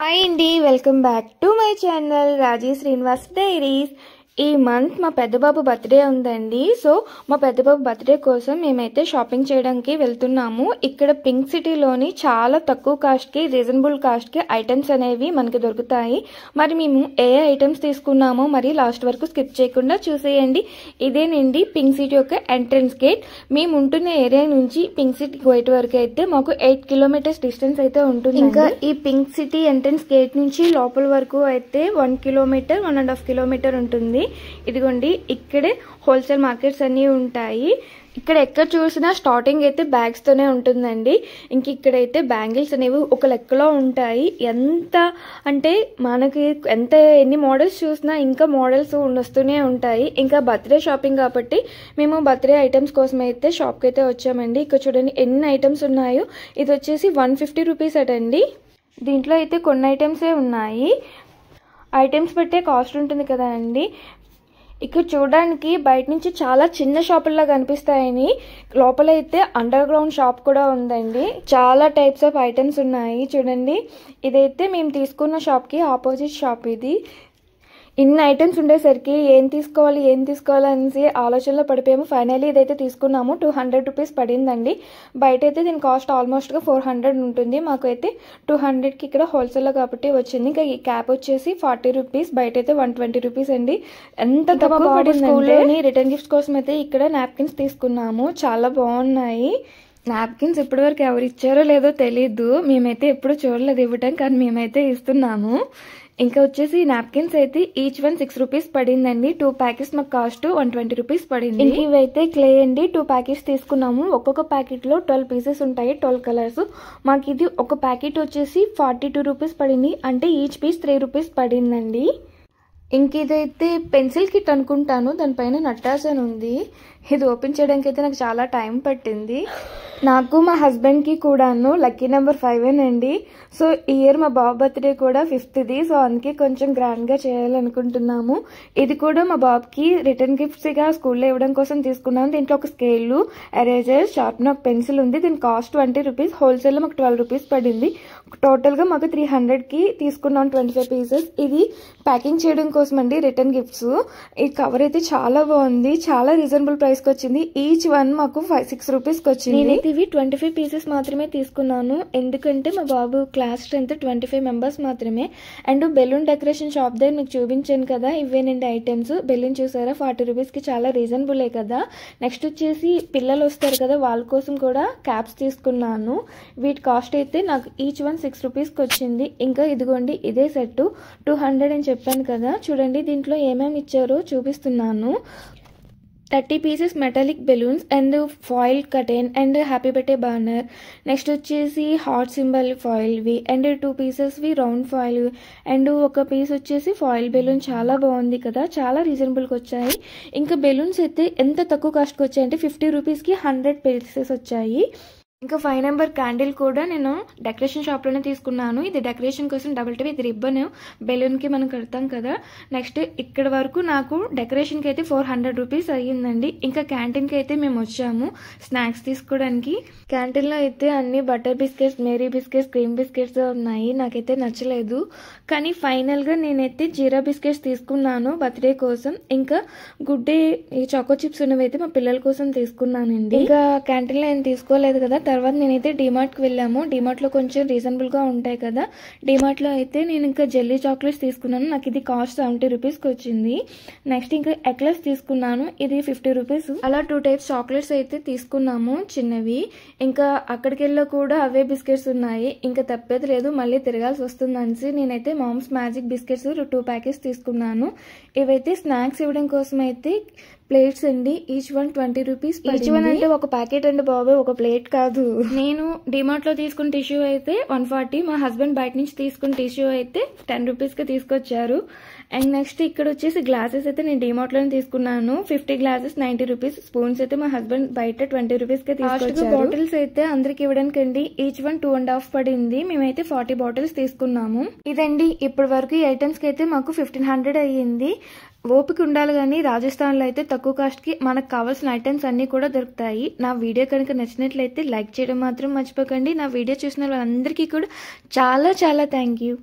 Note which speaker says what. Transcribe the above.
Speaker 1: Hi అండి, welcome back to my channel Raji Srinivas diaries. ఈ month మా పెద్ద బాబు బర్త్డే ఉందండి. సో మా పెద్ద బాబు బర్త్డే కోసం మేమైతే షాపింగ్ చేయడానికి వెళ్తున్నాము. ఇక్కడ పింక్ సిటీలోని చాలా తక్కువ కాస్ట్కి, రీజనబుల్ కాస్ట్కి ఐటమ్స్ అనేవి మనకి దొరుకుతాయి. మరి మేము ఏ ఐటమ్స్ తీసుకున్నామో మరి లాస్ట్ వరకు స్కిప్ చేయకుండా చూసేయండి. ఇదేనండి పింక్ సిటీ యొక్క ఎంట్రన్స్ గేట్. మేము ఉంటున్న ఏరియా నుంచి పింక్ సిటీ గేట్ వరకు అయితే మాకు 8 కిలోమీటర్స్ డిస్టెన్స్ అయితే ఉంటుంది. ఇంకా ఈ పింక్ సిటీ ఎంట్రన్స్ గేట్ నుంచి లోపల వరకు అయితే 1 కిలోమీటర్ 1.5 కిలోమీటర్ ఉంటుంది. ఇదిగోండి, ఇక్కడే హోల్సేల్ మార్కెట్స్ అన్ని ఉంటాయి. ఇక్కడ ఎక్కడ చూసినా స్టార్టింగ్ అయితే బ్యాగ్స్ తోనే ఉంటుందండి. ఇంక ఇక్కడైతే బ్యాంగిల్స్ అనేవి ఒక లెక్కలో ఉంటాయి. ఎంత అంటే మనకి ఎన్ని మోడల్స్ చూసినా ఇంకా మోడల్స్ వస్తూనే ఉంటాయి. ఇంకా బర్త్డే షాపింగ్ కాబట్టి మేము బర్త్డే ఐటమ్స్ కోసం అయితే షాప్కి అయితే వచ్చామండి. ఇక్కడ చూడండి ఎన్ని ఐటమ్స్ ఉన్నాయో. ఇది వచ్చేసి 150 రూపీస్ అటండి. దీంట్లో అయితే కొన్ని ఐటమ్సే ఉన్నాయి. ఐటమ్స్ బట్టే కాస్ట్ ఉంటుంది కదా అండి. ఇక్కడ చూడడానికి బయట నుంచి చాలా చిన్న షాపుల్లా కనిపిస్తాయని, లోపలైతే అండర్ గ్రౌండ్ షాప్ కూడా ఉందండి. చాలా టైప్స్ ఆఫ్ ఐటమ్స్ ఉన్నాయి. చూడండి, ఇదైతే మేము తీసుకున్న షాప్కి ఆపోజిట్ షాప్ ఇది. ఇన్ని ఐటమ్స్ ఉండేసరికి ఏం తీసుకోవాలి అనేసి ఆలోచనలో పడిపోయాము. ఫైనల్లీ ఇదైతే తీసుకున్నాము. 200 రూపీస్ పడిందండి. బయట అయితే దీని కాస్ట్ ఆల్మోస్ట్గా 400 ఉంటుంది. మాకైతే 200కి ఇక్కడ హోల్సేల్లో కాబట్టి వచ్చింది. ఇంకా ఈ క్యాప్ వచ్చేసి 40 రూపీస్, బయట అయితే 120 రూపీస్ అండి. ఎంత తక్కువ పడింది. స్కూల్లోని రిటర్న్ గిఫ్ట్స్ కోసం అయితే ఇక్కడ నాప్కిన్స్ తీసుకున్నాము. చాలా బాగున్నాయి. నాప్కిన్స్ ఇప్పటివరకు ఎవరు ఇచ్చారో లేదో తెలీదు. మేమైతే ఎప్పుడు చూడలేదు ఇవ్వటం, కానీ మేమైతే ఇస్తున్నాము. ఇంకా వచ్చేసి నాప్కిన్స్ అయితే ఈచ్ 6 రూపీస్ పడిందండి. 2 ప్యాకెట్స్ మాకు కాస్ట్ 120 రూపీస్ పడింది. ఇవైతే క్లే అండి. 2 ప్యాకెట్స్ తీసుకున్నాము. ఒక్కొక్క ప్యాకెట్ లో 12 పీసెస్ ఉంటాయి, 12 కలర్స్. మాకు ఇది ఒక ప్యాకెట్ వచ్చేసి 42 రూపీస్ పడింది. అంటే ఈచ్ పీస్ 3 రూపీస్ పడిందండి. ఇంక ఇదైతే పెన్సిల్ కిట్ అనుకుంటాను. దానిపైన నట్టాస్ అని ఉంది. ఇది ఓపెన్ చేయడానికి అయితే నాకు చాలా టైం పట్టింది. నాకు మా హస్బెండ్కి కూడాను లక్కీ నెంబర్ 5 అండి. సో ఈ ఇయర్ మా బాబు బర్త్డే కూడా 5th. సో అందుకే కొంచెం గ్రాండ్గా చేయాలనుకుంటున్నాము. ఇది కూడా మా బాబుకి రిటర్న్ గిఫ్ట్స్గా స్కూల్లో ఇవ్వడం కోసం తీసుకున్నాము. దీంట్లో ఒక స్కేల్, ఎరేజర్, షార్ప్నర్, ఒక పెన్సిల్ ఉంది. దీని కాస్ట్ 20 రూపీస్. హోల్సేల్లో మాకు 12 రూపీస్ పడింది. టోటల్గా మాకు 300కి తీసుకున్నాం 25 పీసెస్. ఇది ప్యాకింగ్ చేయడం కోసం అండి, రిటర్న్ గిఫ్ట్స్. ఈ కవర్ అయితే చాలా బాగుంది. చాలా రీజనబుల్ ప్రైస్కి వచ్చింది. ఈచ్ వన్ మాకు 6 రూపీస్కి వచ్చింది. ఇవి 25 పీసెస్ మాత్రమే తీసుకున్నాను. ఎందుకంటే మా బాబు క్లాస్ స్ట్రెంత్ 25 మెంబర్స్ మాత్రమే. అండ్ బెలూన్ డెకరేషన్ షాప్ దగ్గర మీకు చూపించాను కదా, ఇవేనండి ఐటమ్స్. బెలూన్ చూసారా, 40 రూపీస్కి చాలా రీజనబులే కదా. నెక్స్ట్ వచ్చేసి పిల్లలు వస్తారు కదా, వాళ్ళ కోసం కూడా క్యాప్స్ తీసుకున్నాను. వీటి కాస్ట్ అయితే నాకు ఈచ్ 6 రూపీస్కి వచ్చింది. ఇంకా ఇదిగోండి, ఇదే సెట్ 200 అని చెప్పాను కదా. చూడండి దీంట్లో ఏమేమి ఇచ్చారో చూపిస్తున్నాను. 30 pieces metallic balloons and foil curtain and happy birthday banner. Next వచ్చేసి హార్ట్ సింబల్ ఫాయిల్వి అండ్ 2 పీసెస్వి రౌండ్ ఫాయిల్ అండ్ ఒక పీస్ వచ్చేసి ఫాయిల్ బెలూన్. చాలా బాగుంది కదా, చాలా రీజనబుల్గా వచ్చాయి. ఇంకా బెలూన్స్ అయితే ఎంత తక్కువ కాస్ట్కి వచ్చాయంటే 50 రూపీస్కి 100 పీసెస్ వచ్చాయి. ఇంకా 5 నెంబర్ క్యాండిల్ కూడా నేను డెకరేషన్ షాప్లోనే తీసుకున్నాను. ఇది డెకరేషన్ కోసం డబుల్ టిప్, ఇది రిబ్బన్ బెలూన్కి మనం కడతాం కదా. నెక్స్ట్ ఇక్కడ వరకు నాకు డెకరేషన్కి అయితే 400 రూపీస్ అయ్యిందండి. ఇంకా క్యాంటీన్కి అయితే మేము వచ్చాము స్నాక్స్ తీసుకోవడానికి. క్యాంటీన్లో అయితే అన్ని butter biscuits, Marie biscuits, cream biscuits ఉన్నాయి. నాకైతే నచ్చలేదు. కానీ ఫైనల్గా నేనైతే జీరా బిస్కెట్స్ తీసుకున్నాను బర్త్డే కోసం. ఇంకా గుడ్ డే ఈ చాకో చిప్స్ ఉన్నవి అయితే మా పిల్లల కోసం తీసుకున్నానండి. ఇంకా క్యాంటీన్లో ఏం తీసుకోలేదు కదా. తర్వాత నేనైతే డిమార్ట్కి వెళ్ళాము. డిమార్ట్లో కొంచెం రీజనబుల్గా ఉంటాయి కదా. డిమార్ట్లో అయితే నేను ఇంకా జెల్లీ చాక్లెట్స్ తీసుకున్నాను. నాకు ఇది కాస్ట్ 70 రూపీస్కి వచ్చింది. నెక్స్ట్ ఇంకా ఎక్లెస్ తీసుకున్నాను. ఇది 50 రూపీస్. అలా 2 టైప్స్ చాక్లెట్స్ అయితే తీసుకున్నాము, చిన్నవి. ఇంకా అక్కడికి వెళ్ళా కూడా అవే బిస్కెట్స్ ఉన్నాయి. ఇంకా తప్పేది లేదు, మళ్ళీ తిరగాల్సి వస్తుందనేసి నేనైతే మామ్స్ మ్యాజిక్ బిస్కెట్స్ 2 ప్యాకెట్స్ తీసుకున్నాను. ఇవైతే స్నాక్స్ ఇవ్వడం కోసం అయితే ప్లేట్స్ అండి. Each 20 rupees. ఈచ్ వన్ అంటే ఒక ప్యాకెట్ అండి బాబు, ఒక ప్లేట్ కాదు. నేను డిమార్ట్ లో తీసుకున్న టిష్యూ అయితే 140. మా హస్బెండ్ బయట నుంచి తీసుకున్న టిష్యూ అయితే 10 రూపీస్కి తీసుకొచ్చారు. అండ్ నెక్స్ట్ ఇక్కడ వచ్చేసి గ్లాసెస్ అయితే నేను డిమార్ట్ లోనే తీసుకున్నాను. 50 గ్లాసెస్ 90 రూపీస్. స్పూన్స్ అయితే మా హస్బెండ్ బయట 20 రూపీస్కి తీసుకొచ్చారు. బాటిల్స్ అయితే అందరికి ఇవ్వడానికి అండి ఈచ్ 2.5 పడింది. మేమైతే 40 బాటిల్స్ తీసుకున్నాము. ఇదండి ఇప్పటి వరకు ఈ ఐటమ్స్ కి అయితే మాకు 1500 అయ్యింది. ఓపిక ఉండాలి కానీ రాజస్థాన్లో అయితే తక్కువ కాస్ట్కి మనకు కావాల్సిన ఐటమ్స్ అన్నీ కూడా దొరుకుతాయి. నా వీడియో కనుక నచ్చినట్లయితే లైక్ చేయడం మాత్రం మర్చిపోకండి. నా వీడియో చూసిన వాళ్ళందరికీ కూడా చాలా చాలా థ్యాంక్ యూ.